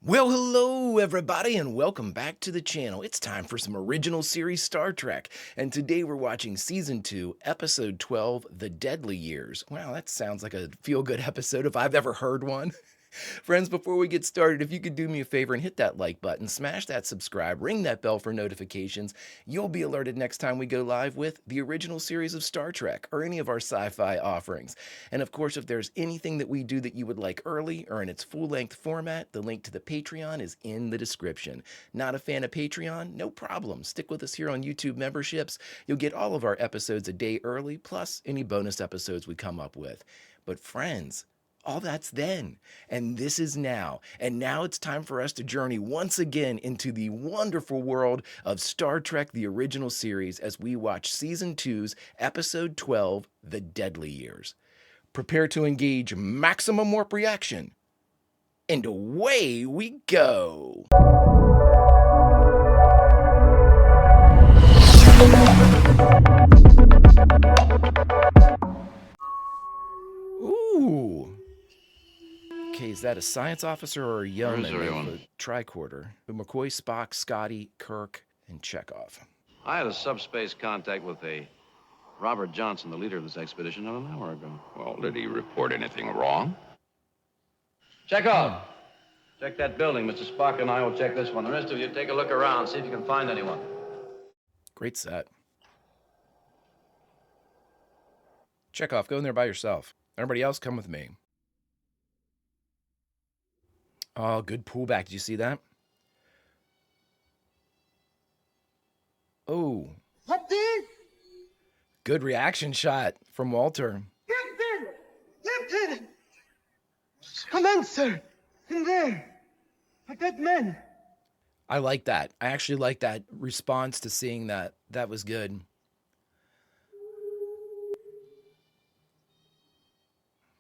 Well, hello everybody and welcome back to the channel. It's time for some original series Star Trek, and today we're watching Season 2, Episode 12, The Deadly Years. Wow, that sounds like a feel-good episode if I've ever heard one. Friends, before we get started, if you could do me a favor and hit that like button, smash that subscribe, ring that bell for notifications, you'll be alerted next time we go live with the original series of Star Trek or any of our sci-fi offerings. And of course, if there's anything that we do that you would like early or in its full-length format, the link to the Patreon is in the description. Not a fan of Patreon? No problem. Stick with us here on YouTube memberships. You'll get all of our episodes a day early, plus any bonus episodes we come up with. But friends, all that's then, and this is now. And now it's time for us to journey once again into the wonderful world of Star Trek, the original series, as we watch Season 2's Episode 12, The Deadly Years. Prepare to engage maximum warp reaction, and away we go. Ooh. Okay, is that a science officer or a yeoman of a tricorder? McCoy, Spock, Scotty, Kirk, and Chekhov. I had a subspace contact with a Robert Johnson, the leader of this expedition, not an hour ago. Well, did he report anything wrong? Chekhov! Check that building. Mr. Spock and I will check this one. The rest of you, take a look around, see if you can find anyone. Great set. Chekhov, go in there by yourself. Everybody else, come with me. Oh, good pullback. Did you see that? Oh. What did? Good reaction shot from Walter. Captain! Come on, sir. In there. A dead man. I like that. I actually like that response to seeing that. That was good.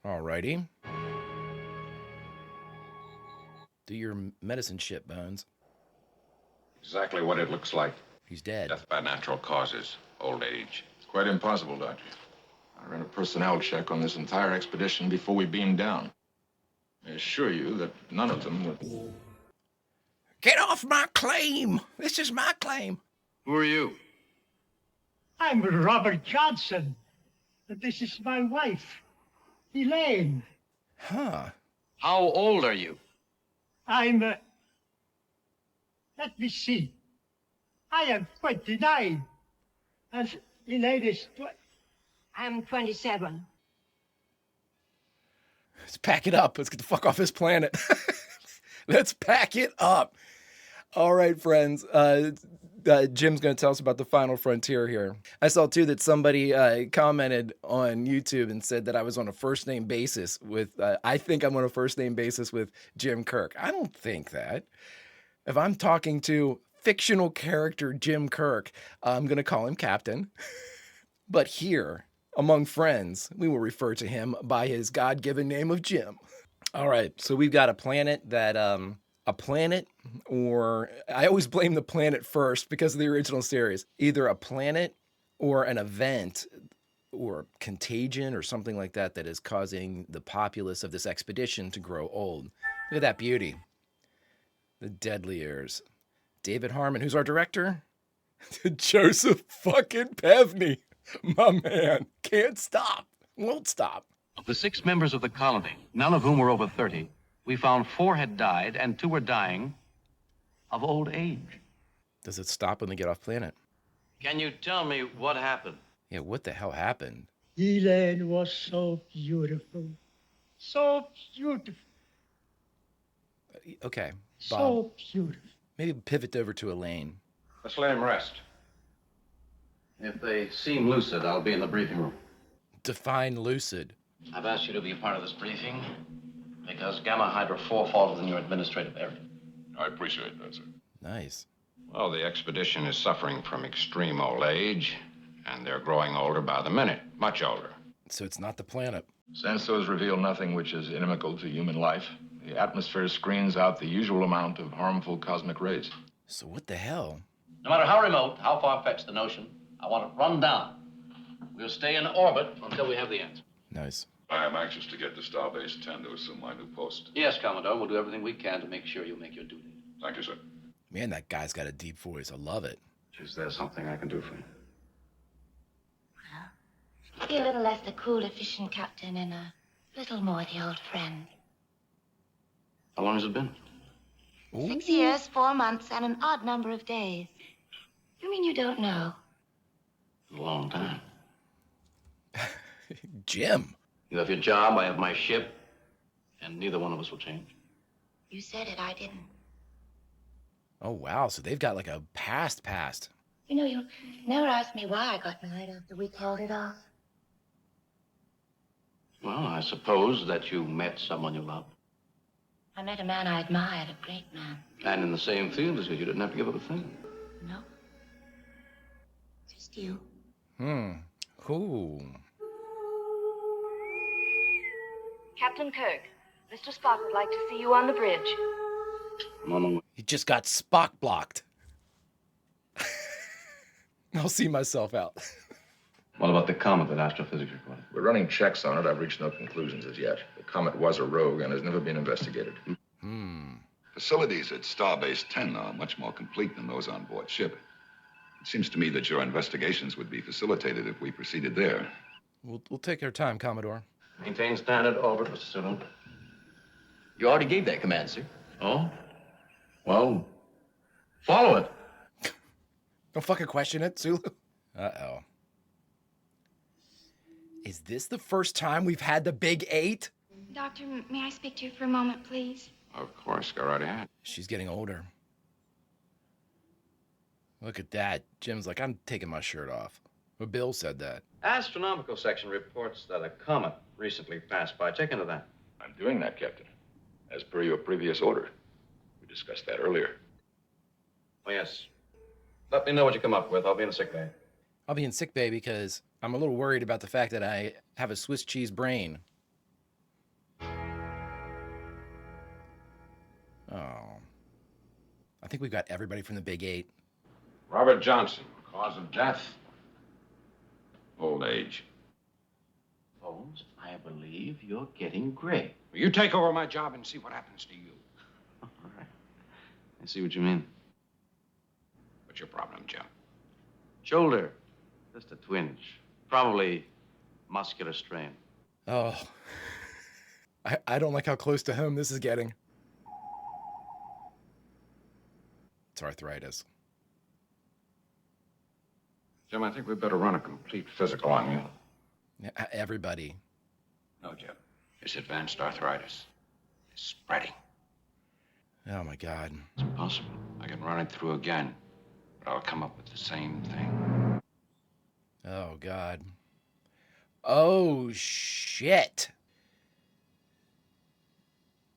Alrighty. Do your medicine shit, Bones. Exactly what it looks like. He's dead. Death by natural causes, old age. It's quite impossible, Doctor. I ran a personnel check on this entire expedition before we beamed down. I assure you that none of them were... Get off my claim! This is my claim. Who are you? I'm Robert Johnson. This is my wife, Elaine. Huh. How old are you? I'm, let me see. I am 29. And Elaine is I'm 27. Let's pack it up. Let's get the fuck off this planet. Let's pack it up. All right, friends. Jim's going to tell us about the final frontier here. I saw, too, that somebody commented on YouTube and said that I was on a first-name basis with... I think I'm on a first-name basis with Jim Kirk. I don't think that. If I'm talking to fictional character Jim Kirk, I'm going to call him Captain. But here, among friends, we will refer to him by his God-given name of Jim. All right, so we've got a planet that... a planet, or I always blame the planet first because of the original series. Either a planet or an event or contagion or something like that that is causing the populace of this expedition to grow old. Look at that beauty. The Deadly Years. David Harmon, who's our director? Joseph fucking Pevney. My man. Can't stop. Won't stop. Of the 6 members of the colony, none of whom were over 30, we found 4 had died and 2 were dying of old age. Does it stop when they get off planet? Can you tell me what happened? Yeah, what the hell happened? Elaine was so beautiful. So beautiful. Okay, Bob. So beautiful. Maybe pivot over to Elaine. Let's let him rest. If they seem lucid, I'll be in the briefing room. Define lucid. I've asked you to be a part of this briefing because Gamma Hydra 4 falls within your administrative area. I appreciate that, sir. Nice. Well, the expedition is suffering from extreme old age, and they're growing older by the minute, much older. So it's not the planet. Sensors reveal nothing which is inimical to human life. The atmosphere screens out the usual amount of harmful cosmic rays. So what the hell? No matter how remote, how far-fetched the notion, I want it run down. We'll stay in orbit until we have the answer. Nice. I am anxious to get to Starbase 10 to assume my new post. Yes, Commodore. We'll do everything we can to make sure you make your duty. Thank you, sir. Man, that guy's got a deep voice. I love it. Is there something I can do for you? Be a little less the cool, efficient captain and a little more the old friend. How long has it been? 6 years, 4 months, and an odd number of days. You mean you don't know? A long time. Jim. You have your job, I have my ship, and neither one of us will change. You said it, I didn't. Oh, wow. So they've got like a past. You know, you never asked me why I got married after we called it off. Well, I suppose that you met someone you loved. I met a man I admired, a great man. And in the same field as you didn't have to give up a thing. No. Just you. Cool. Captain Kirk, Mr. Spock would like to see you on the bridge. I'm on my way. He just got Spock blocked. I'll see myself out. What about the comet that astrophysics recorded? We're running checks on it. I've reached no conclusions as yet. The comet was a rogue and has never been investigated. Facilities at Starbase 10 are much more complete than those on board ship. It seems to me that your investigations would be facilitated if we proceeded there. We'll take our time, Commodore. Maintain standard orbit, Mr. Sulu. You already gave that command, sir. Oh? Well, follow it. Don't fucking question it, Sulu. Uh-oh. Is this the first time we've had the Big 8? Doctor, may I speak to you for a moment, please? Of course, go right ahead. She's getting older. Look at that. Jim's like, I'm taking my shirt off. Well, Bill said that. Astronomical section reports that a comet recently passed by. Check into that. I'm doing that, Captain. As per your previous order. We discussed that earlier. Oh, yes. Let me know what you come up with. I'll be in the sick bay. I'll be in sick bay because I'm a little worried about the fact that I have a Swiss cheese brain. Oh. I think we've got everybody from the Big 8. Robert Johnson, cause of death? Old age. Holmes, I believe you're getting gray. Will you take over my job and see what happens to you? All right. I see what you mean. What's your problem, Joe? Shoulder. Just a twinge. Probably muscular strain. Oh. I don't like how close to home this is getting. It's arthritis. Jim, I think we better run a complete physical on you. Yeah, everybody. No, Jim. It's advanced arthritis. It's spreading. Oh, my God. It's impossible. I can run it through again, but I'll come up with the same thing. Oh, God. Oh, shit.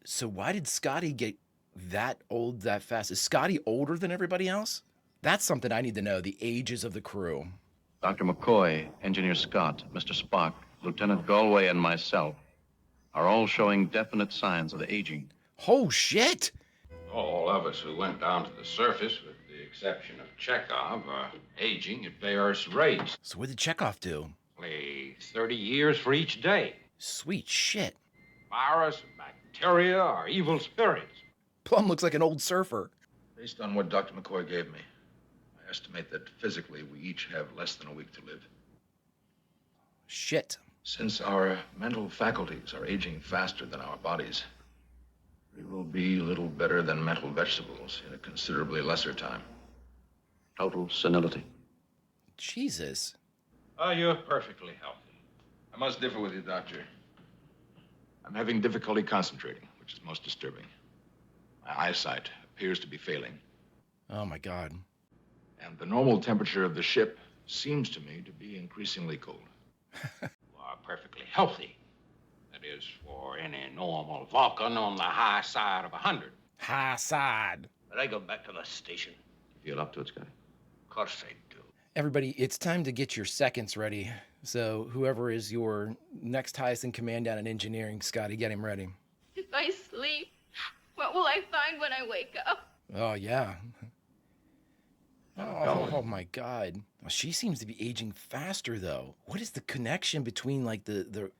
So why did Scotty get that old that fast? Is Scotty older than everybody else? That's something I need to know, the ages of the crew. Dr. McCoy, Engineer Scott, Mr. Spock, Lieutenant Galway, and myself are all showing definite signs of aging. Oh, shit. All of us who went down to the surface, with the exception of Chekhov, are aging at various rates. So what did Chekhov do? Only 30 years for each day. Sweet shit. Virus, bacteria, or evil spirits. Plum looks like an old surfer. Based on what Dr. McCoy gave me, I estimate that physically we each have less than a week to live. Shit. Since our mental faculties are aging faster than our bodies, we will be little better than mental vegetables in a considerably lesser time. Total senility. Jesus. Oh, you're perfectly healthy. I must differ with you, Doctor. I'm having difficulty concentrating, which is most disturbing. My eyesight appears to be failing. Oh, my God. And the normal temperature of the ship seems to me to be increasingly cold. You are perfectly healthy. That is, for any normal Vulcan on the high side of 100. High side. But I go back to the station. You feel up to it, Scotty? Of course I do. Everybody, it's time to get your seconds ready. So whoever is your next highest in command down in engineering, Scotty, get him ready. If I sleep, what will I find when I wake up? Oh, yeah. Oh, my God. She seems to be aging faster, though. What is the connection between, like, the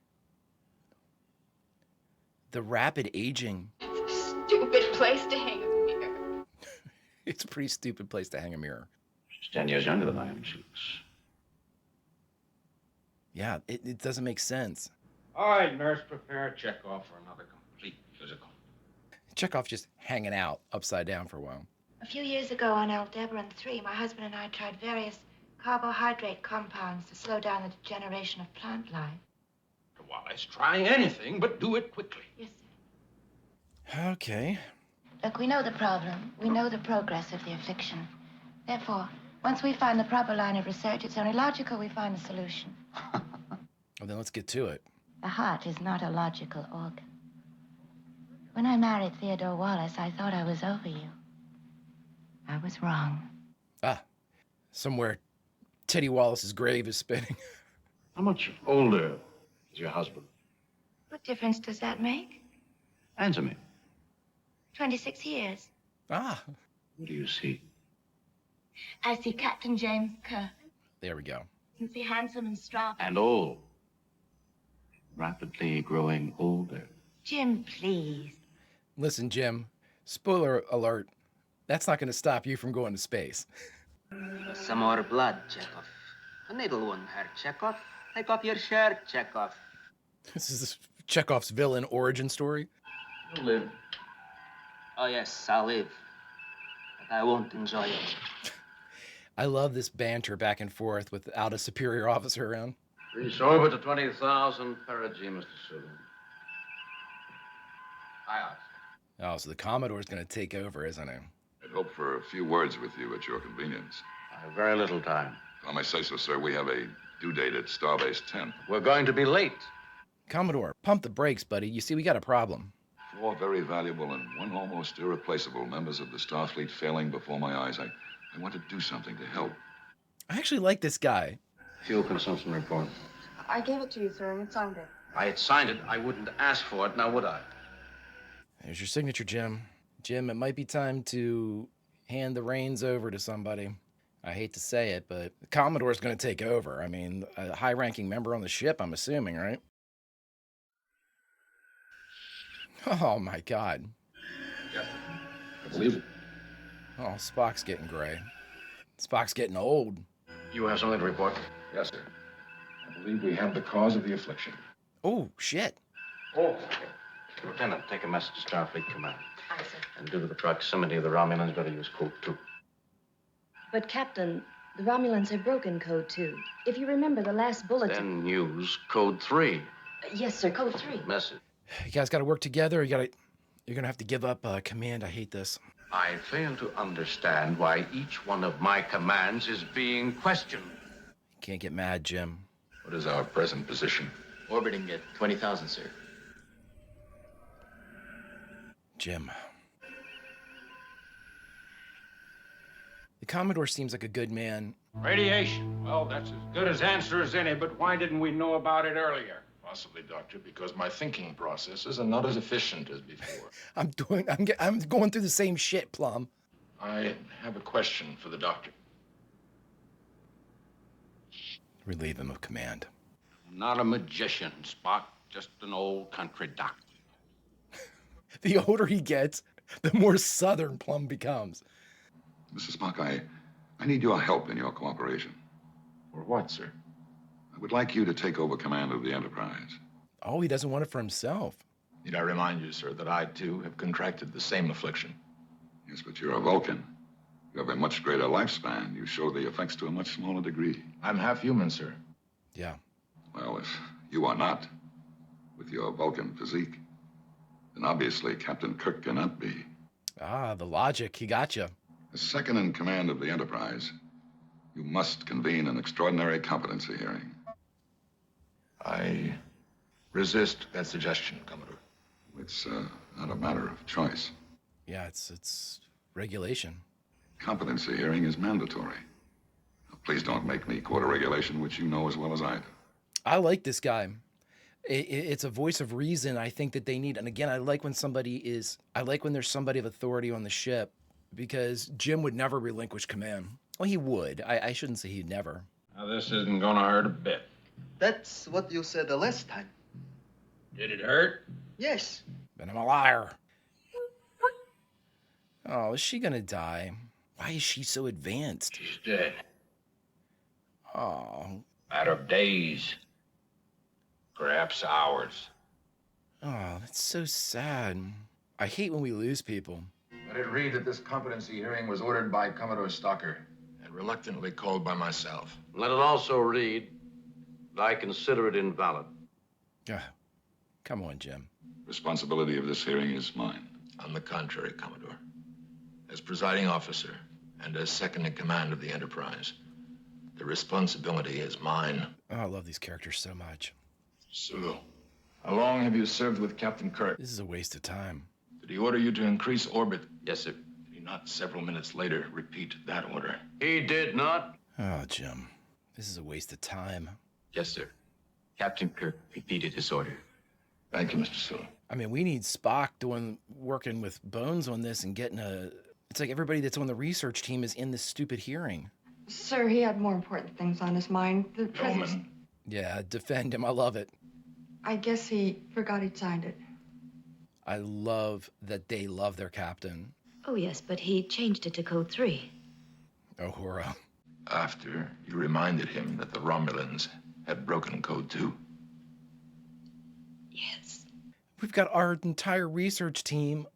The rapid aging. It's a stupid place to hang a mirror. It's a pretty stupid place to hang a mirror. She's 10 years younger than I am. She's... Yeah, it doesn't make sense. All right, nurse, prepare a checkoff for another complete physical. Chekhov's just hanging out upside down for a while. A few years ago on Aldebaran 3, my husband and I tried various carbohydrate compounds to slow down the degeneration of plant life. Wallace, try anything, but do it quickly. Yes, sir. Okay. Look, we know the problem. We know the progress of the affliction. Therefore, once we find the proper line of research, it's only logical we find a solution. Well, then let's get to it. The heart is not a logical organ. When I married Theodore Wallace, I thought I was over you. I was wrong. Ah, somewhere Teddy Wallace's grave is spinning. How much older is your husband? What difference does that make? Answer me. 26 years. Ah, What do you see? I see Captain James Kirk. there we go. You can see handsome and strong. And old. Rapidly growing older. Jim, please. Listen, Jim, spoiler alert, that's not going to stop you from going to space. Some more blood, Chekhov. A needle won't hurt, Chekhov. Take off your shirt, Chekhov. This is Chekhov's villain origin story. You'll live. Oh, yes, I'll live. But I won't enjoy it. I love this banter back and forth without a superior officer around. Reach over to 20,000 perigee, Mr. Susan. Aye, aye. Oh, so the Commodore's going to take over, isn't he? I'd hope for a few words with you at your convenience. I have very little time. If I may say so, sir, we have a due date at Starbase 10. We're going to be late. Commodore, pump the brakes, buddy. You see, we got a problem. 4 very valuable and 1 almost irreplaceable members of the Starfleet failing before my eyes. I want to do something to help. I actually like this guy. Fuel consumption report. I gave it to you, sir, and you signed it. If I had signed it, I wouldn't ask for it, now would I? There's your signature, Jim. Jim, it might be time to hand the reins over to somebody. I hate to say it, but the Commodore's going to take over. I mean, a high-ranking member on the ship, I'm assuming, right? Oh, my God. Yeah, I believe it. Oh, Spock's getting gray. Spock's getting old. You have something to report? Yes, sir. I believe we have the cause of the affliction. Oh, shit. Oh. Lieutenant, take a message to Starfleet Command. Aye, sir. And due to the proximity of the Romulans, better use code 2. But, Captain, the Romulans have broken Code 2. If you remember the last bulletin... Then use code 3. Yes, sir, Code 3. Message. You guys got to work together. You're going to have to give up command. I hate this. I fail to understand why each one of my commands is being questioned. Can't get mad, Jim. What is our present position? Orbiting at 20,000, sir. Jim. The Commodore seems like a good man. Radiation. Well, that's as good as answer as any, but why didn't we know about it earlier? Possibly, Doctor, because my thinking processes are not as efficient as before. I'm going through the same shit, Plum. I have a question for the doctor. Relieve him of command. I'm not a magician, Spock. Just an old country doctor. The older he gets, the more southern Plum becomes. Mr. Spock, I need your help and your cooperation. For what, sir? I would like you to take over command of the Enterprise. Oh, he doesn't want it for himself. Need I remind you, sir, that I, too, have contracted the same affliction? Yes, but you're a Vulcan. You have a much greater lifespan. You show the effects to a much smaller degree. I'm half human, sir. Yeah. Well, if you are not, with your Vulcan physique, then obviously Captain Kirk cannot be. Ah, the logic. He got you. As second in command of the Enterprise, you must convene an extraordinary competency hearing. I resist that suggestion, Commodore. It's not a matter of choice. Yeah, it's regulation. Competency hearing is mandatory. Now, please don't make me quote a regulation which you know as well as I do. I like this guy. It's a voice of reason I think that they need. And again, I like when there's somebody of authority on the ship, because Jim would never relinquish command. Well, he would. I shouldn't say he'd never. Now, this isn't gonna hurt a bit. That's what you said the last time. Did it hurt? Yes. And I'm a liar. Oh, is she gonna die? Why is she so advanced? She's dead. Oh. Matter of days. Perhaps hours. Oh, that's so sad. I hate when we lose people. Let it read that this competency hearing was ordered by Commodore Stalker and reluctantly called by myself. Let it also read that I consider it invalid. Come on, Jim. Responsibility of this hearing is mine. On the contrary, Commodore. As presiding officer and as second in command of the Enterprise, the responsibility is mine. Oh, I love these characters so much. Sulu, how long have you served with Captain Kirk? This is a waste of time. Did he order you to increase orbit? Yes, sir. Did he not several minutes later repeat that order? He did not. Oh, Jim. This is a waste of time. Yes, sir. Captain Kirk repeated his order. Thank you, Mr. Sulu. I mean, we need Spock working with Bones on this and getting a... It's like everybody that's on the research team is in this stupid hearing. Sir, he had more important things on his mind. The Bowman. Yeah, defend him. I love it. I guess he forgot he'd signed it. I love that they love their captain. Oh, yes, but he changed it to Code 3. Uhura. After you reminded him that the Romulans had broken Code 2. Yes. We've got our entire research team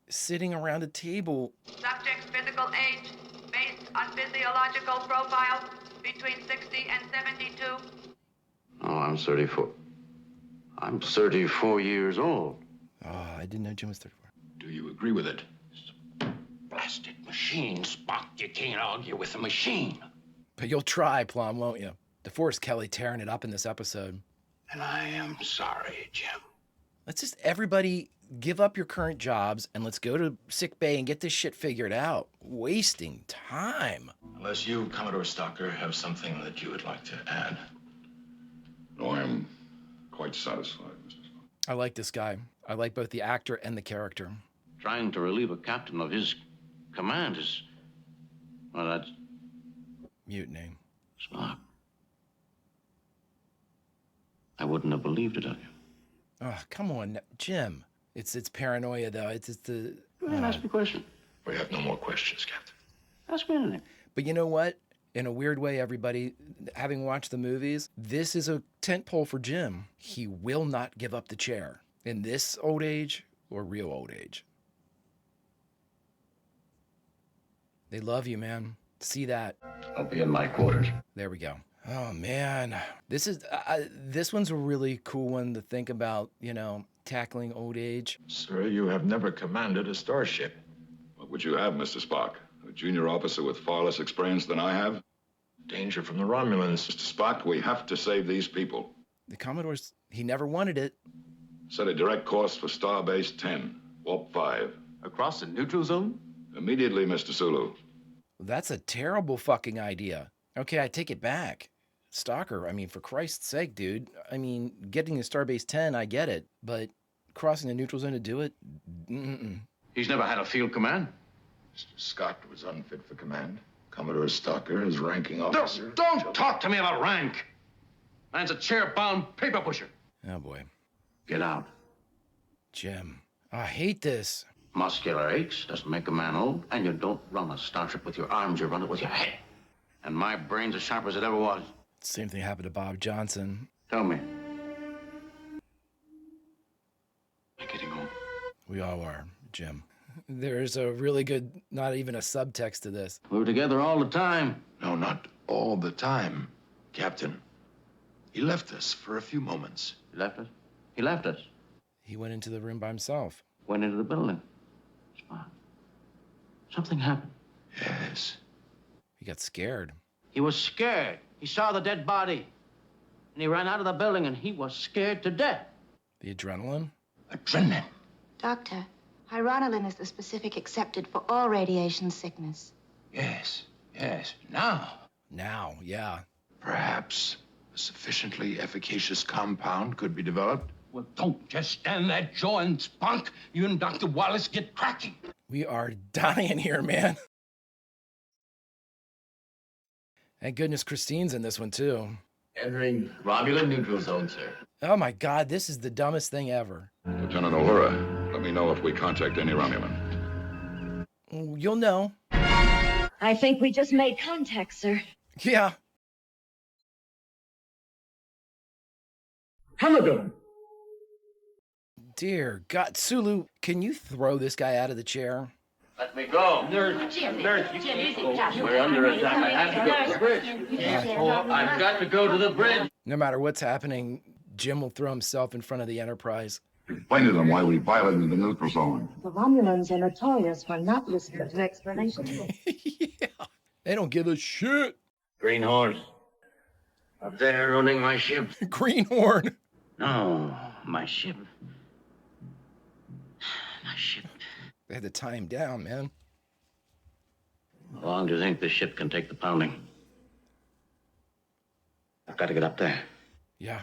sitting around a table. Subject's physical age, based on physiological profile, between 60 and 72. Oh, I'm 34. I'm 34 years old. Oh, I didn't know Jim was 34. Do you agree with it? Blasted machine, Spock. You can't argue with a machine. But you'll try, Plum, won't you? DeForest Kelly tearing it up in this episode. And I am sorry, Jim. Let's just everybody give up your current jobs and let's go to sick bay and get this shit figured out. Wasting time. Unless you, Commodore Stalker, have something that you would like to add. No, I'm quite satisfied, Mr. Spock. I like this guy. I like both the actor and the character. Trying to relieve a captain of his command is... Well, that's... Mutiny. Spock. I wouldn't have believed it of you. Oh, come on, Jim. It's paranoia, though. It's the... Go ahead, ask me a question. We have no more questions, Captain. Ask me anything. But you know what? In a weird way, everybody, having watched the movies, this is a tentpole for Jim. He will not give up the chair in this old age or real old age. They love you, man. See that? I'll be in my quarters. There we go. Oh, man. This one's a really cool one to think about, you know, tackling old age. Sir, you have never commanded a starship. What would you have, Mr. Spock? A junior officer with far less experience than I have? Danger from the Romulans. Mr. Spock, we have to save these people. The Commodore's, he never wanted it. Set a direct course for Starbase 10, Warp 5. Across the neutral zone? Immediately, Mr. Sulu. That's a terrible fucking idea. Okay, I take it back. Stalker, I mean, for Christ's sake, dude. I mean, getting to Starbase 10, I get it. But crossing the neutral zone to do it? Mm-mm. He's never had a field command. Mr. Scott was unfit for command. Commodore Stalker is ranking officer. Don't talk to me about rank. Man's a chair-bound paper pusher. Oh, boy. Get out. Jim, I hate this. Muscular aches doesn't make a man old, and you don't run a starship with your arms, you run it with your head. And my brain's as sharp as it ever was. Same thing happened to Bob Johnson. Tell me. I'm getting old. We all are, Jim. There's a really good, not even a subtext to this. We were together all the time. No, not all the time, Captain. He left us for a few moments. He left us? He left us. He went into the room by himself. Went into the building. Spock. Something happened. Yes. He got scared. He was scared. He saw the dead body. And he ran out of the building, and he was scared to death. The adrenaline? Adrenaline. Doctor, hyronalin is the specific accepted for all radiation sickness. Yes, yes. Now. Now, yeah. Perhaps a sufficiently efficacious compound could be developed. Well, don't just stand there jawing, Spunk. You and Dr. Wallace get cracking. We are dying here, man. Thank goodness Christine's in this one, too. Entering Romulan neutral zone, sir. Oh, my God. This is the dumbest thing ever. Lieutenant Uhura, Let me know if we contact any Romulan. You'll know. I think we just made contact, sir. Yeah. Hamilton. Dear God. Sulu, can you throw this guy out of the chair? Let me go. Nurse, We're under attack. I have to go to the bridge. I've got to go to the bridge. No matter what's happening, Jim will throw himself in front of the Enterprise. Explain to them why we piloted the neutral zone. The Romulans are notorious for not listening to explanations. Yeah. They don't give a shit. Greenhorn. Up there running my ship. Greenhorn. No, my ship. My ship. They had to tie him down, man. How long do you think this ship can take the pounding? I've got to get up there. Yeah.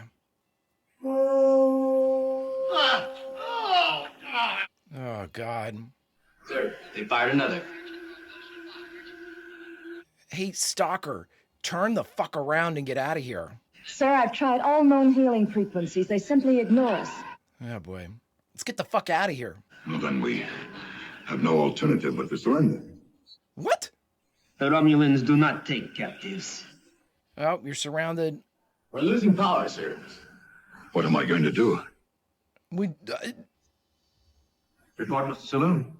Oh, God. Sir, they fired another. Hey, Stalker, turn the fuck around and get out of here. Sir, I've tried all known healing frequencies. They simply ignore us. Oh, boy. Let's get the fuck out of here. Well, then we have no alternative but to surrender. What? The Romulans do not take captives. Oh, you're surrounded. We're losing power, sir. What am I going to do? We... Report, Mr. Saloon.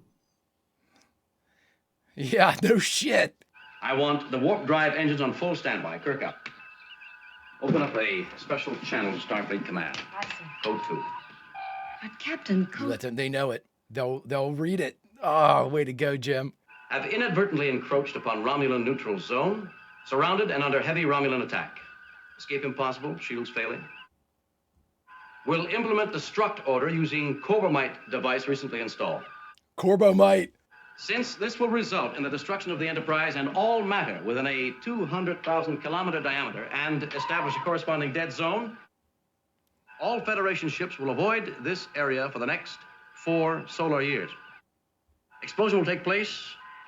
Yeah, no shit. I want the warp drive engines on full standby. Kirk up. Open up a special channel to Starfleet Command. Code 2. But Captain, Let them, they know it. They'll read it. Oh, way to go, Jim. Have inadvertently encroached upon Romulan neutral zone, surrounded and under heavy Romulan attack. Escape impossible, shields failing. Will implement destruct order using Corbomite device recently installed. Corbomite. Since this will result in the destruction of the Enterprise and all matter within a 200,000-kilometer diameter and establish a corresponding dead zone, all Federation ships will avoid this area for the next 4 solar years. Explosion will take place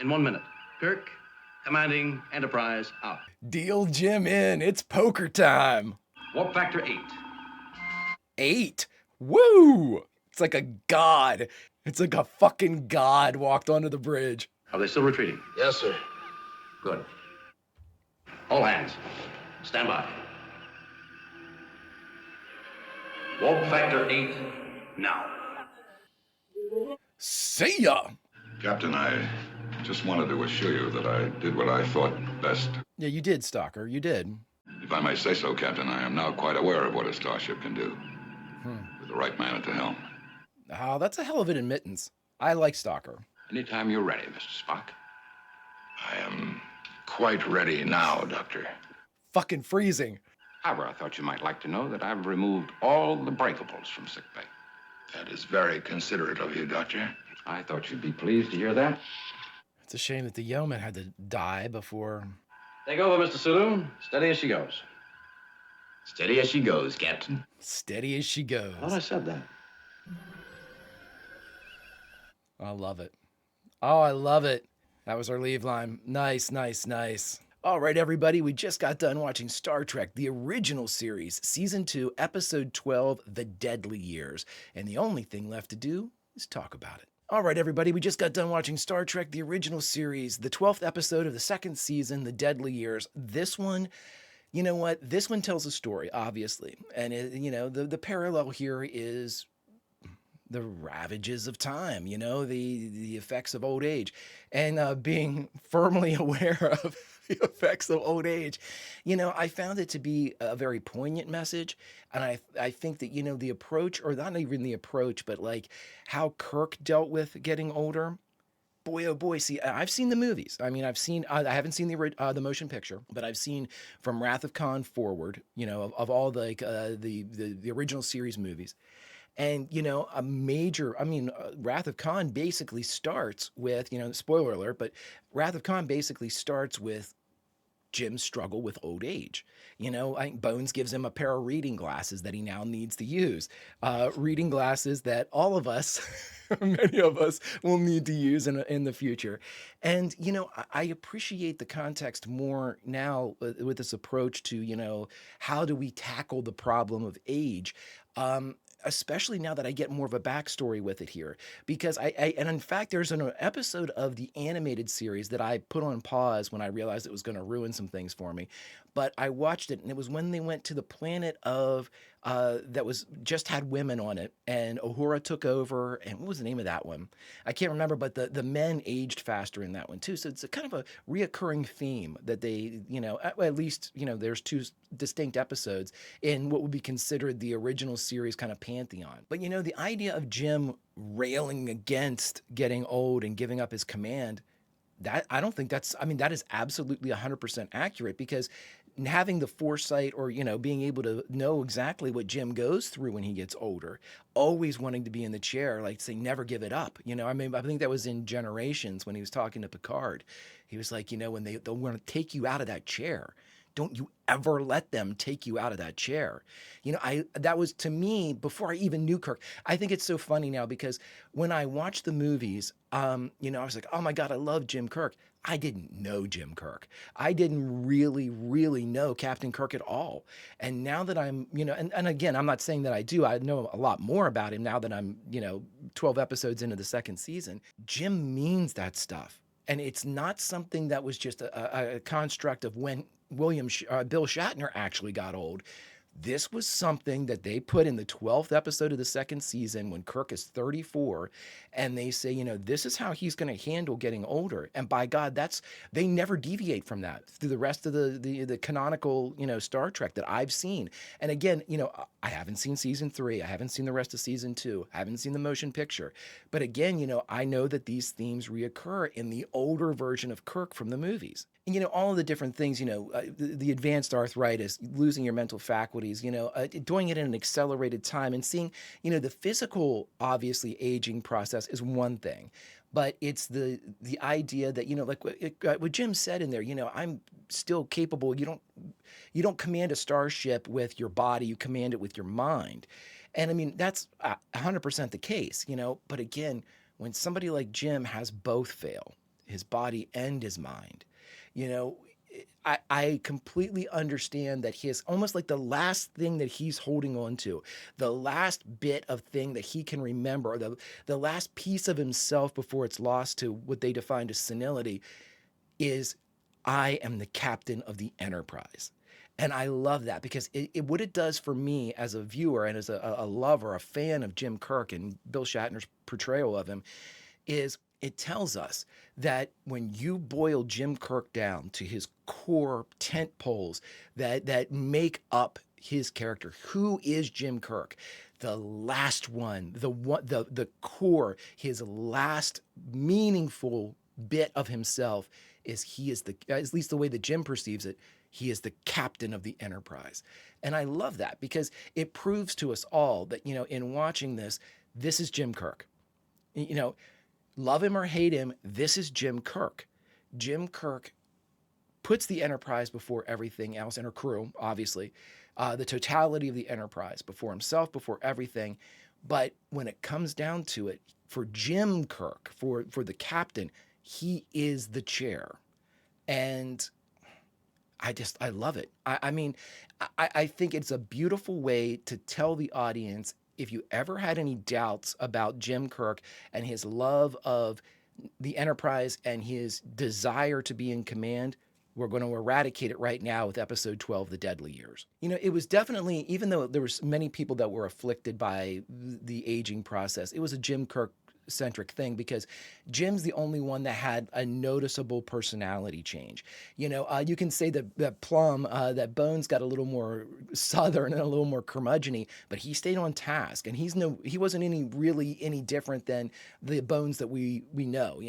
in 1 minute. Kirk, commanding Enterprise, out. Deal Jim in. It's poker time. Warp factor 8. 8? Woo! It's like a god. It's like a fucking god walked onto the bridge. Are they still retreating? Yes, sir. Good. All hands, stand by. Warp factor 8, now. See ya! Captain, I just wanted to assure you that I did what I thought best. Yeah, you did, Stalker. You did. If I may say so, Captain, I am now quite aware of what a starship can do. With the right man at the helm. Oh, that's a hell of an admittance. I like Stalker. Anytime you're ready, Mr. Spock. I am quite ready now, Doctor. Fucking freezing. However, I thought you might like to know that I've removed all the breakables from sickbay. That is very considerate of you, Doctor. I thought you'd be pleased to hear that. It's a shame that the yeoman had to die before... Take over, Mr. Saloon. Steady as she goes. Steady as she goes, Captain. Steady as she goes. I thought I said that. I love it. Oh, I love it. That was our leave line. Nice, nice, nice. All right, everybody, we just got done watching Star Trek, the original series, Season 2, Episode 12, The Deadly Years. And the only thing left to do is talk about it. All right, everybody, we just got done watching Star Trek, the original series, the 12th episode of the second season, The Deadly Years. This one, you know what? This one tells a story, obviously. And, the parallel here is the ravages of time, the effects of old age, and being firmly aware of the effects of old age. I found it to be a very poignant message. And I think that, the approach, or not even the approach, but like how Kirk dealt with getting older. Boy, oh boy, see, I've seen the movies. I mean, I haven't seen the motion picture, but I've seen from Wrath of Khan forward, of all the original series movies. And, Wrath of Khan basically starts with, spoiler alert, but Wrath of Khan basically starts with Jim's struggle with old age. Bones gives him a pair of reading glasses that he now needs to use. Reading glasses that all of us, many of us, will need to use in the future. And, I appreciate the context more now with this approach to, how do we tackle the problem of age? especially now that I get more of a backstory with it here, because and in fact, there's an episode of the animated series that I put on pause when I realized it was going to ruin some things for me. But I watched it, and it was when they went to the planet of that was just had women on it, and Uhura took over. And what was the name of that one? I can't remember, but the men aged faster in that one too. So it's a kind of a reoccurring theme that they, at least, there's two distinct episodes in what would be considered the original series kind of pantheon. But the idea of Jim railing against getting old and giving up his command, that I don't think that's, I mean, that is absolutely 100% accurate, because having the foresight, or being able to know exactly what Jim goes through when he gets older, always wanting to be in the chair, like say never give it up. I mean, I think that was in Generations when he was talking to Picard. He was like, when they'll want to take you out of that chair, don't you ever let them take you out of that chair. That was, to me, before I even knew Kirk. I think it's so funny now, because when I watched the movies, I was like, oh my God, I love Jim Kirk. I didn't know Jim Kirk. I didn't really, really know Captain Kirk at all. And now that I'm, and again, I'm not saying that I do. I know a lot more about him now that I'm, 12 episodes into the second season. Jim means that stuff. And it's not something that was just a construct of when Bill Shatner actually got old. This was something that they put in the 12th episode of the second season when Kirk is 34, and they say, this is how he's going to handle getting older. And by God, they never deviate from that through the rest of the canonical, Star Trek that I've seen. And again, I haven't seen season 3. I haven't seen the rest of season 2. I haven't seen the motion picture. But again, I know that these themes reoccur in the older version of Kirk from the movies. And, all of the different things, the advanced arthritis, losing your mental faculties, doing it in an accelerated time, and seeing, the physical, obviously, aging process is one thing. But it's the idea that, like what Jim said in there, I'm still capable. You don't command a starship with your body, you command it with your mind. And I mean, that's 100% the case, But again, when somebody like Jim has both fail, his body and his mind, I completely understand that his almost like the last thing that he's holding on to, the last bit of thing that he can remember, the last piece of himself before it's lost to what they define as senility, is I am the captain of the Enterprise. And I love that, because what it does for me as a viewer and as a lover, a fan of Jim Kirk and Bill Shatner's portrayal of him, is it tells us that when you boil Jim Kirk down to his core tent poles that make up his character, who is Jim Kirk? The last one, the core, his last meaningful bit of himself is he is at least the way that Jim perceives it, he is the captain of the Enterprise. And I love that, because it proves to us all that, in watching this is Jim Kirk. Love him or hate him, this is Jim Kirk. Jim Kirk puts the Enterprise before everything else, and her crew, obviously. The totality of the Enterprise before himself, before everything. But when it comes down to it, for Jim Kirk, for the captain, he is the chair. And I love it. I think it's a beautiful way to tell the audience, if you ever had any doubts about Jim Kirk and his love of the Enterprise and his desire to be in command, we're going to eradicate it right now with episode 12, The Deadly Years. It was definitely, even though there was many people that were afflicted by the aging process, it was a Jim Kirk centric thing, because Jim's the only one that had a noticeable personality change. You can say that Plum, that Bones got a little more southern and a little more curmudgeon-y, but he stayed on task, and he wasn't any different than the Bones that we know.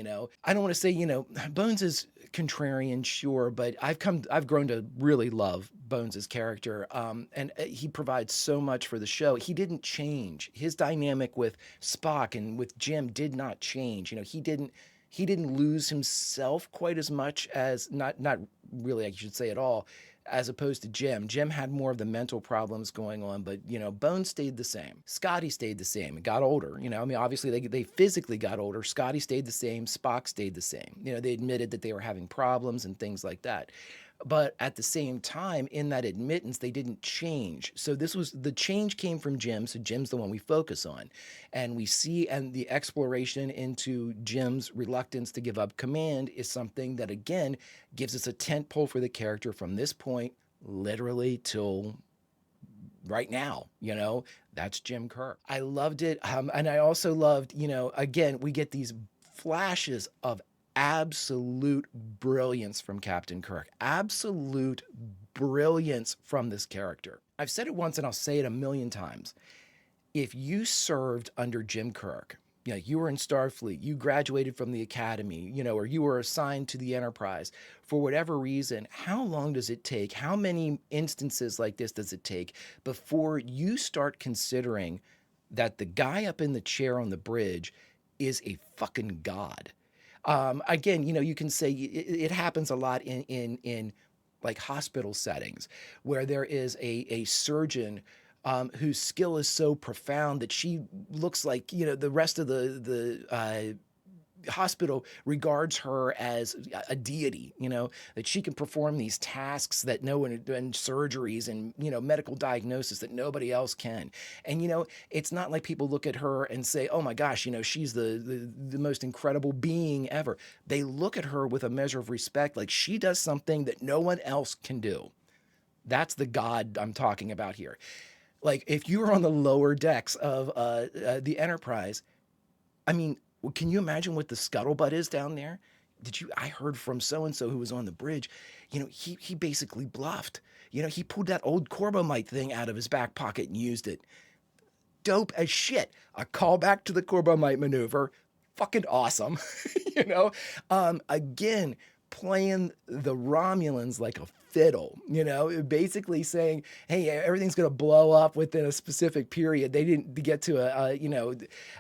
I don't want to say, Bones is contrarian, sure, but I've grown to really love Bones's character, and he provides so much for the show. He didn't change. His dynamic with Spock and with Jim did not change. He didn't lose himself quite as much as, not really, I should say, at all, as opposed to Jim. Jim had more of the mental problems going on, but Bones stayed the same. Scotty stayed the same. It got older. Obviously they physically got older. Scotty stayed the same. Spock stayed the same. They admitted that they were having problems and things like that. But at the same time, in that admittance, they didn't change. So the change came from Jim. So Jim's the one we focus on. And we see, and the exploration into Jim's reluctance to give up command is something that, again, gives us a tent pole for the character from this point, literally till right now. That's Jim Kirk. I loved it. And I also loved, again, we get these flashes of absolute brilliance from Captain Kirk. Absolute brilliance from this character. I've said it once and I'll say it a million times. If you served under Jim Kirk, you were in Starfleet, you graduated from the academy, or you were assigned to the Enterprise, for whatever reason, how long does it take? How many instances like this does it take before you start considering that the guy up in the chair on the bridge is a fucking god? Again, you can say it happens a lot in like hospital settings where there is a surgeon whose skill is so profound that she looks like the rest of the hospital regards her as a deity, that she can perform these tasks that no one, and surgeries and, medical diagnosis that nobody else can. And, it's not like people look at her and say, oh my gosh, she's the most incredible being ever. They look at her with a measure of respect, like she does something that no one else can do. That's the God I'm talking about here. Like if you were on the lower decks of the Enterprise, I mean, can you imagine what the scuttlebutt is down there? I heard from so-and-so who was on the bridge, he basically bluffed. He pulled that old Corbomite thing out of his back pocket and used it. Dope as shit. A callback to the Corbomite maneuver. Fucking awesome. Again, playing the Romulans like a fiddle, basically saying, hey, everything's going to blow up within a specific period. They didn't get to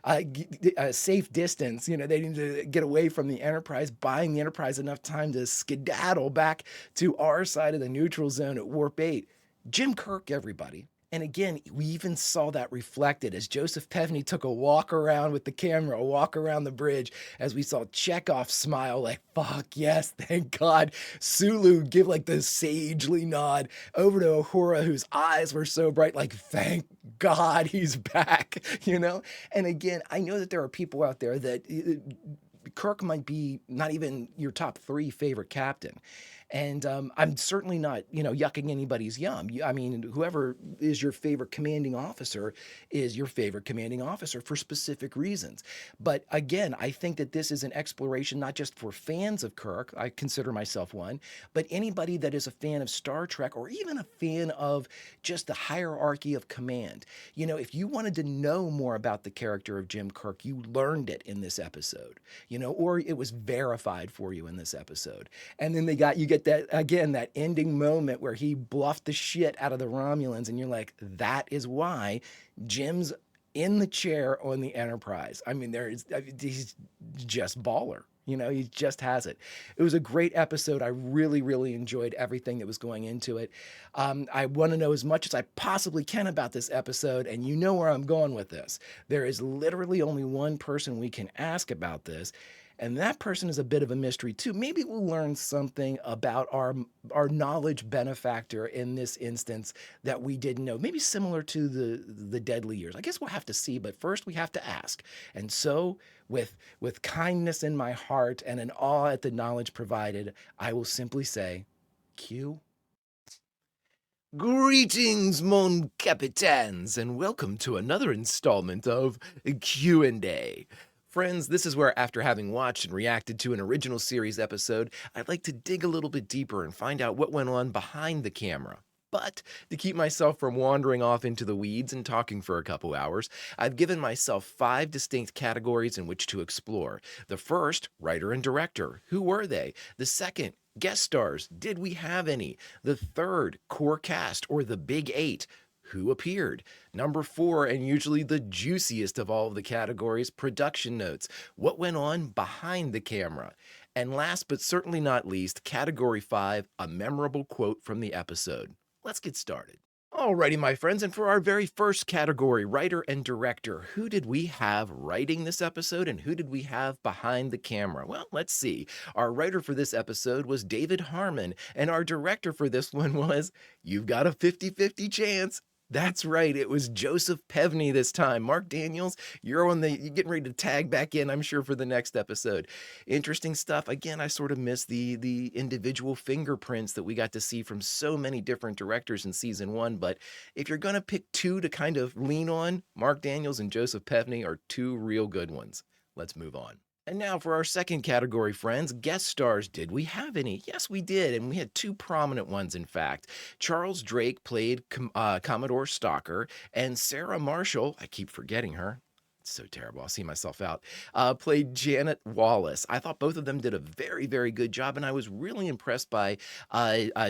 a safe distance. They need to get away from the Enterprise, buying the Enterprise enough time to skedaddle back to our side of the neutral zone at Warp 8. Jim Kirk, everybody. And again, we even saw that reflected as Joseph Pevney took a walk around with the camera, a walk around the bridge, as we saw Chekhov smile like, fuck yes, thank God. Sulu give like the sagely nod over to Uhura, whose eyes were so bright, like, thank God he's back, And again, I know that there are people out there that Kirk might be not even your top 3 favorite captain. And I'm certainly not, yucking anybody's yum. I mean, whoever is your favorite commanding officer is your favorite commanding officer for specific reasons. But again, I think that this is an exploration not just for fans of Kirk, I consider myself one, but anybody that is a fan of Star Trek or even a fan of just the hierarchy of command. If you wanted to know more about the character of Jim Kirk, you learned it in this episode, or it was verified for you in this episode. And then you get that, again, that ending moment where he bluffed the shit out of the Romulans, and you're like, that is why Jim's in the chair on the Enterprise. I mean, he's just baller. He just has it. It was a great episode. I really, really enjoyed everything that was going into it. I want to know as much as I possibly can about this episode, and you know where I'm going with this. There is literally only one person we can ask about this, and that person is a bit of a mystery too. Maybe we'll learn something about our knowledge benefactor in this instance that we didn't know. Maybe similar to the Deadly Years. I guess we'll have to see, but first we have to ask. And so, with kindness in my heart and an awe at the knowledge provided, I will simply say, Q. Greetings, mon capitaines, and welcome to another installment of Q&A. Friends, this is where, after having watched and reacted to an original series episode, I'd like to dig a little bit deeper and find out what went on behind the camera. But to keep myself from wandering off into the weeds and talking for a couple hours, I've given myself 5 distinct categories in which to explore. The first, writer and director. Who were they? The second, guest stars. Did we have any? The third, core cast, or the big 8. Who appeared? Number 4, and usually the juiciest of all of the categories, production notes. What went on behind the camera? And last but certainly not least, category 5, a memorable quote from the episode. Let's get started. Alrighty, my friends, and for our very first category, writer and director, who did we have writing this episode and who did we have behind the camera? Well, let's see. Our writer for this episode was David Harmon, and our director for this one was, you've got a 50-50 chance. That's right, it was Joseph Pevney this time. Mark Daniels, you're getting ready to tag back in, I'm sure, for the next episode. Interesting stuff. Again, I sort of miss the individual fingerprints that we got to see from so many different directors in season 1, but if you're going to pick two to kind of lean on, Mark Daniels and Joseph Pevney are two real good ones. Let's move on. And now for our second category, friends, guest stars. Did we have any? Yes, we did, and we had two prominent ones, in fact. Charles Drake played Commodore Stalker, and Sarah Marshall, I keep forgetting her, it's so terrible, I'll see myself out, played Janet Wallace. I thought both of them did a very, very good job, and I was really impressed by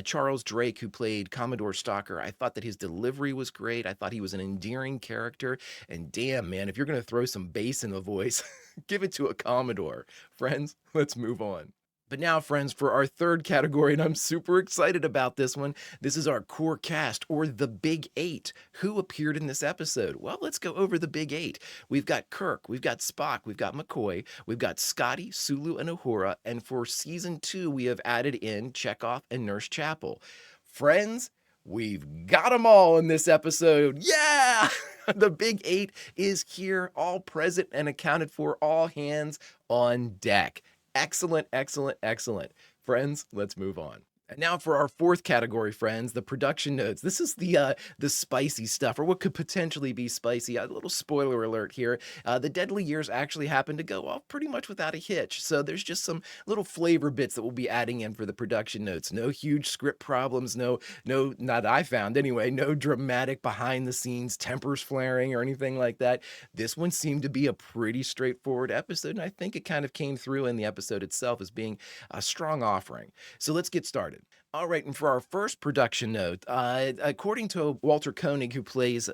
Charles Drake, who played Commodore Stalker. I thought that his delivery was great. I thought he was an endearing character, and damn, man, if you're going to throw some bass in the voice, give it to a Commodore. Friends, let's move on. But now, friends, for our third category, and I'm super excited about this one. This is our core cast, or the Big Eight. Who appeared in this episode? Well, let's go over the Big Eight. We've got Kirk, we've got Spock, we've got McCoy, we've got Scotty, Sulu, and Uhura, and for season 2, we have added in Chekhov and Nurse Chapel. Friends, we've got them all in this episode. Yeah! The Big Eight is here, all present and accounted for, all hands on deck. Excellent, excellent, excellent. Friends, let's move on. And now for our fourth category, friends, the production notes. This is the spicy stuff, or what could potentially be spicy. A little spoiler alert here. The Deadly Years actually happened to go off pretty much without a hitch. So there's just some little flavor bits that we'll be adding in for the production notes. No huge script problems, no, not that I found anyway, no dramatic behind the scenes tempers flaring or anything like that. This one seemed to be a pretty straightforward episode, and I think it kind of came through in the episode itself as being a strong offering. So let's get started. All right, and for our first production note, according to Walter Koenig, who plays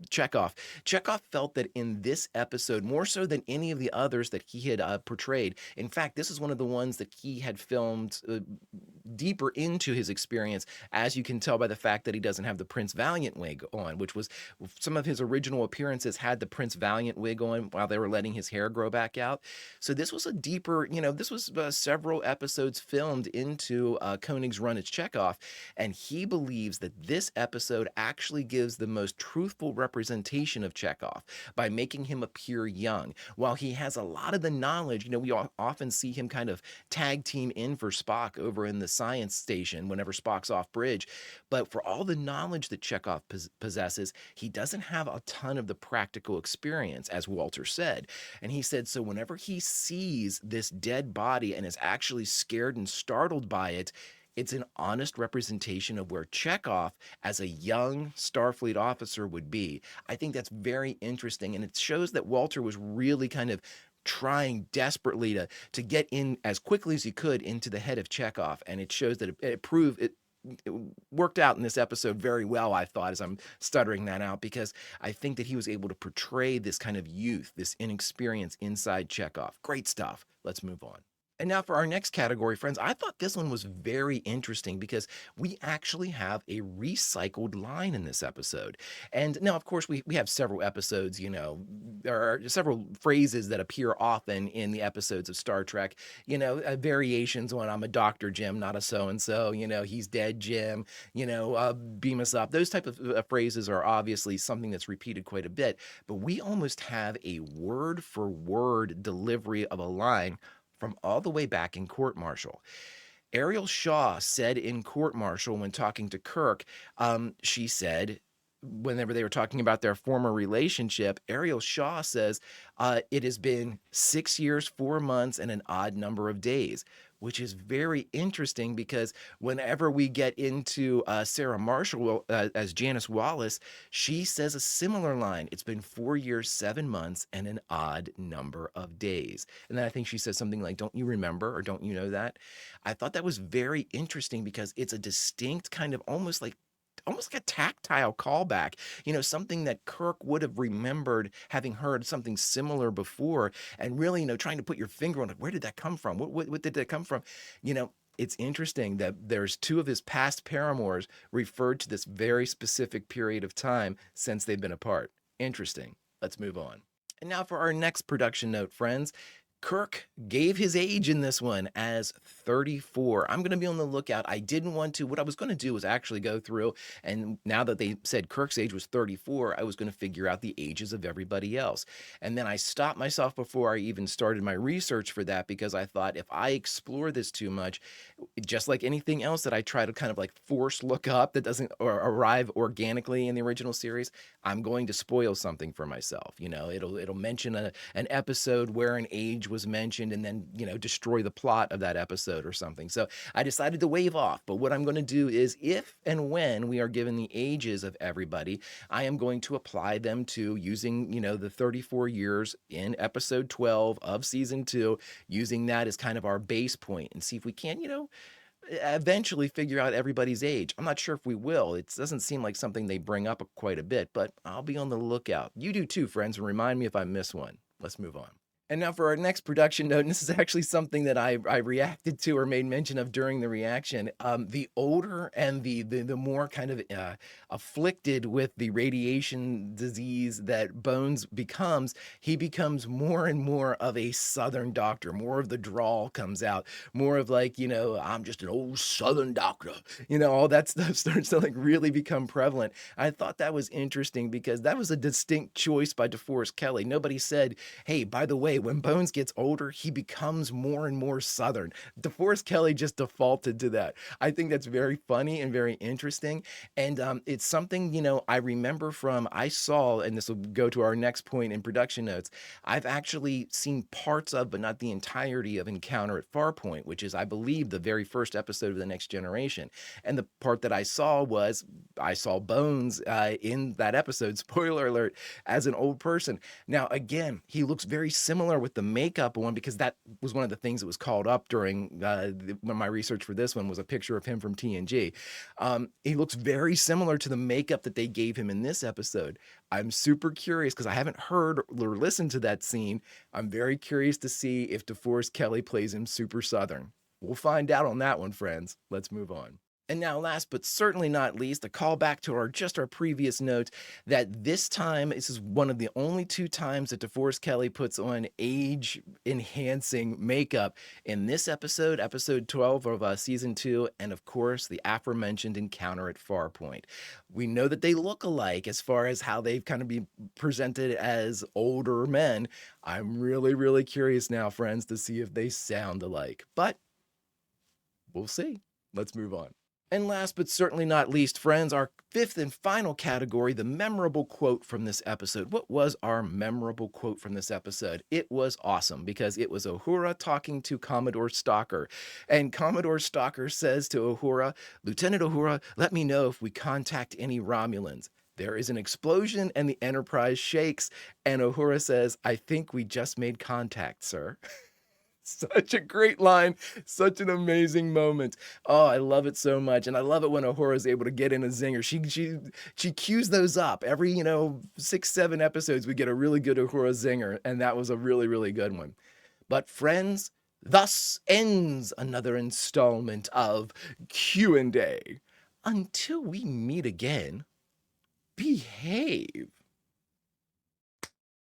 Chekhov, Chekhov felt that in this episode, more so than any of the others that he had portrayed, in fact, this is one of the ones that he had filmed deeper into his experience, as you can tell by the fact that he doesn't have the Prince Valiant wig on, which was some of his original appearances had the Prince Valiant wig on while they were letting his hair grow back out. So this was a deeper, this was several episodes filmed into Koenig's run as Chekhov, and he believes that this episode actually gives the most truthful representation of Chekhov by making him appear young. While he has a lot of the knowledge, we often see him kind of tag team in for Spock over in the science station whenever Spock's off bridge, but for all the knowledge that Chekhov possesses, he doesn't have a ton of the practical experience, as Walter said. And he said, so whenever he sees this dead body and is actually scared and startled by it, it's an honest representation of where Chekhov, as a young Starfleet officer, would be. I think that's very interesting, and it shows that Walter was really kind of trying desperately to get in as quickly as he could into the head of Chekhov, and it shows that it worked out in this episode very well, I thought, as I'm stuttering that out, because I think that he was able to portray this kind of youth, this inexperience inside Chekhov. Great stuff. Let's move on. And now for our next category, friends, I thought this one was very interesting because we actually have a recycled line in this episode. And now, of course, we have several episodes, there are several phrases that appear often in the episodes of Star Trek, variations on I'm a Dr. Jim, not a so-and-so, he's dead, Jim, beam us up. Those type of phrases are obviously something that's repeated quite a bit, but we almost have a word-for-word delivery of a line from all the way back in Court Martial. Ariel Shaw said in Court Martial when talking to Kirk, she said, whenever they were talking about their former relationship, Ariel Shaw says, it has been 6 years, 4 months, and an odd number of days, which is very interesting because whenever we get into Sarah Marshall as Janice Wallace, she says a similar line. It's been 4 years, 7 months, and an odd number of days. And then I think she says something like, don't you remember, or don't you know that? I thought that was very interesting because it's a distinct kind of almost like a tactile callback, something that Kirk would have remembered having heard something similar before, and really, trying to put your finger on it. Where did that come from? What did that come from? it's interesting that there's two of his past paramours referred to this very specific period of time since they've been apart. Interesting. Let's move on. And now for our next production note, friends. Kirk gave his age in this one as 34. I'm going to be on the lookout. I didn't want to. What I was going to do was actually go through, and now that they said Kirk's age was 34, I was going to figure out the ages of everybody else. And then I stopped myself before I even started my research for that, because I thought if I explore this too much, just like anything else that I try to kind of like force look up that doesn't arrive organically in the original series, I'm going to spoil something for myself. You know, it'll mention an episode where an age was mentioned and then, you know, destroy the plot of that episode or something. So I decided to wave off. But what I'm going to do is, if and when we are given the ages of everybody, I am going to apply them to using, you know, the 34 years in episode 12 of season 2, using that as kind of our base point, and see if we can, you know, eventually figure out everybody's age. I'm not sure if we will. It doesn't seem like something they bring up quite a bit, but I'll be on the lookout. You do too, friends, and remind me if I miss one. Let's move on. And now for our next production note, and this is actually something that I reacted to or made mention of during the reaction. The older and the more kind of afflicted with the radiation disease that Bones becomes, he becomes more and more of a Southern doctor. More of the drawl comes out. More of like, you know, I'm just an old Southern doctor. You know, all that stuff starts to like really become prevalent. I thought that was interesting because that was a distinct choice by DeForest Kelley. Nobody said, hey, by the way, when Bones gets older, he becomes more and more Southern. DeForest Kelley just defaulted to that. I think that's very funny and very interesting. And it's something, you know, I remember from, I saw, and this will go to our next point in production notes, I've actually seen parts of, but not the entirety of Encounter at Farpoint, which is, I believe, the very first episode of The Next Generation. And the part that I saw was, I saw Bones in that episode, spoiler alert, as an old person. Now, again, he looks very similar with the makeup one, because that was one of the things that was called up during when my research for this one was a picture of him from TNG. He looks very similar to the makeup that they gave him in this episode. I'm super curious because I haven't heard or listened to that scene. I'm very curious to see if DeForest Kelley plays him super Southern. We'll find out on that one, friends. Let's move on. And now, last but certainly not least, a call back to our previous note that this time, this is one of the only 2 times that DeForest Kelley puts on age-enhancing makeup in this episode, episode 12 of season 2, and of course, the aforementioned Encounter at Farpoint. We know that they look alike as far as how they've kind of been presented as older men. I'm really, really curious now, friends, to see if they sound alike. But we'll see. Let's move on. And last but certainly not least, friends, our 5th and final category, the memorable quote from this episode. What was our memorable quote from this episode? It was awesome because it was Uhura talking to Commodore Stalker. And Commodore Stalker says to Uhura, Lieutenant Uhura, let me know if we contact any Romulans. There is an explosion and the Enterprise shakes. And Uhura says, I think we just made contact, sir. Such a great line, such an amazing moment. Oh, I love it so much. And I love it when Uhura is able to get in a zinger. She cues those up. Every, 6, 7 episodes, we get a really good Uhura zinger. And that was a really, really good one. But friends, thus ends another installment of Q&A. Until we meet again, behave.